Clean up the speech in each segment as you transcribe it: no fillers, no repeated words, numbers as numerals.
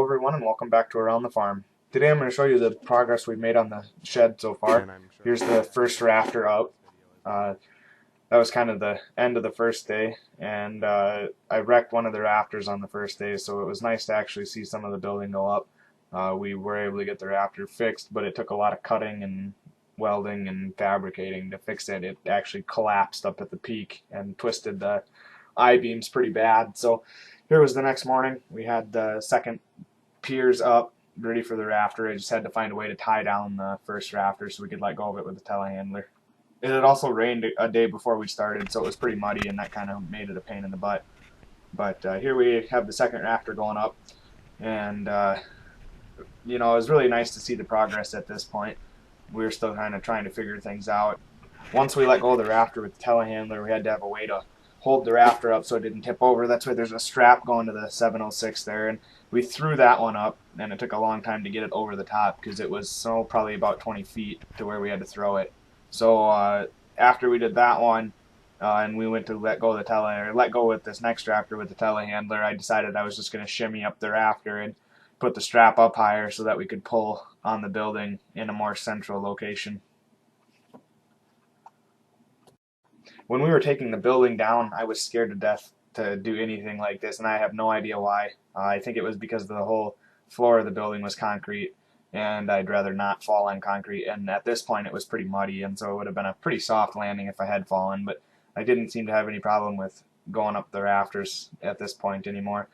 everyone, and welcome back to Around the Farm. Today I'm going to show you the progress we've made on the shed so far. Here's the first rafter up. That was kind of the end of the first day, and I wrecked one of the rafters on the first day, so it was nice to actually see some of the building go up. We were able to get the rafter fixed, but it took a lot of cutting and welding and fabricating to fix it. It actually collapsed up at the peak and twisted the I-beams pretty bad. So here was the next morning. We had the second piers up, ready for the rafter. I just had to find a way to tie down the first rafter so we could let go of it with the telehandler. It had also rained a day before we started, so it was pretty muddy, and that kind of made it a pain in the butt. But here we have the second rafter going up, and you know, it was really nice to see the progress at this point. We were still kind of trying to figure things out. Once we let go of the rafter with the telehandler, we had to have a way to hold the rafter up so it didn't tip over. That's why there's a strap going to the 706 there, and we threw that one up, and it took a long time to get it over the top because it was probably about 20 feet to where we had to throw it. So after we did that one, and we went to let go with this next rafter with the telehandler, I decided I was just going to shimmy up the rafter and put the strap up higher so that we could pull on the building in a more central location. When we were taking the building down, I was scared to death to do anything like this, and I have no idea why. I think it was because the whole floor of the building was concrete, and I'd rather not fall on concrete, and at this point it was pretty muddy, and so it would have been a pretty soft landing if I had fallen, but I didn't seem to have any problem with going up the rafters at this point anymore.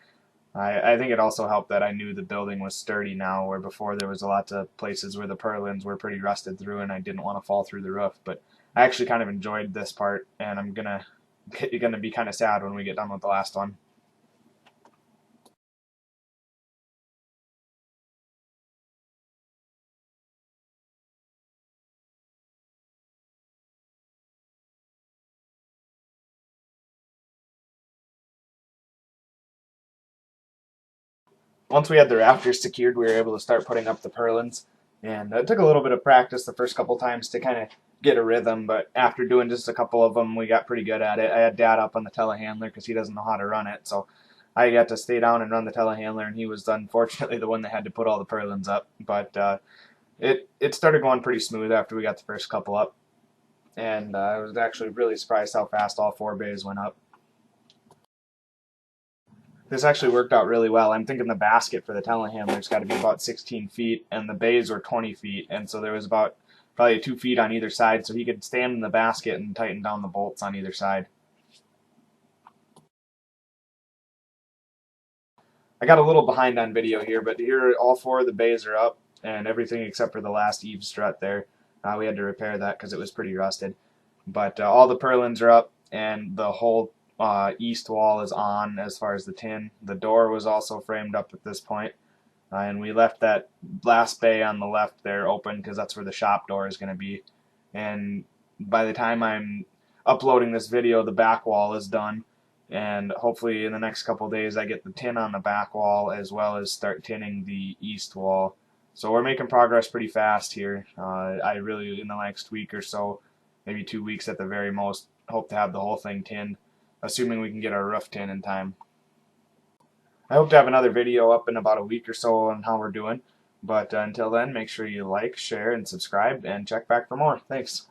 I think it also helped that I knew the building was sturdy now, where before there was a lot of places where the purlins were pretty rusted through and I didn't want to fall through the roof. But I actually kind of enjoyed this part, and I'm gonna be kind of sad when we get done with the last one. Once we had the rafters secured, we were able to start putting up the purlins, and it took a little bit of practice the first couple times to kind of get a rhythm, but after doing just a couple of them, we got pretty good at it. I had Dad up on the telehandler because he doesn't know how to run it, so I got to stay down and run the telehandler, and he was unfortunately the one that had to put all the purlins up, but it started going pretty smooth after we got the first couple up, and I was actually really surprised how fast all 4 bays went up. This actually worked out really well. I'm thinking the basket for the telehandler's got to be about 16 feet, and the bays were 20 feet, and so there was about probably 2 feet on either side, so he could stand in the basket and tighten down the bolts on either side. I got a little behind on video here, but here all 4 of the bays are up, and everything except for the last eave strut there. We had to repair that because it was pretty rusted. But all the purlins are up, and the whole east wall is on as far as the tin. The door was also framed up at this point, and we left that last bay on the left there open because that's where the shop door is going to be. And by the time I'm uploading this video, the back wall is done, and hopefully in the next couple of days I get the tin on the back wall as well as start tinning the east wall. So we're making progress pretty fast here. I really, in the next week or so, maybe 2 weeks at the very most, hope to have the whole thing tinned, assuming we can get our roof tin in time. I hope to have another video up in about a week or so on how we're doing, but until then, make sure you like, share, and subscribe, and check back for more. Thanks.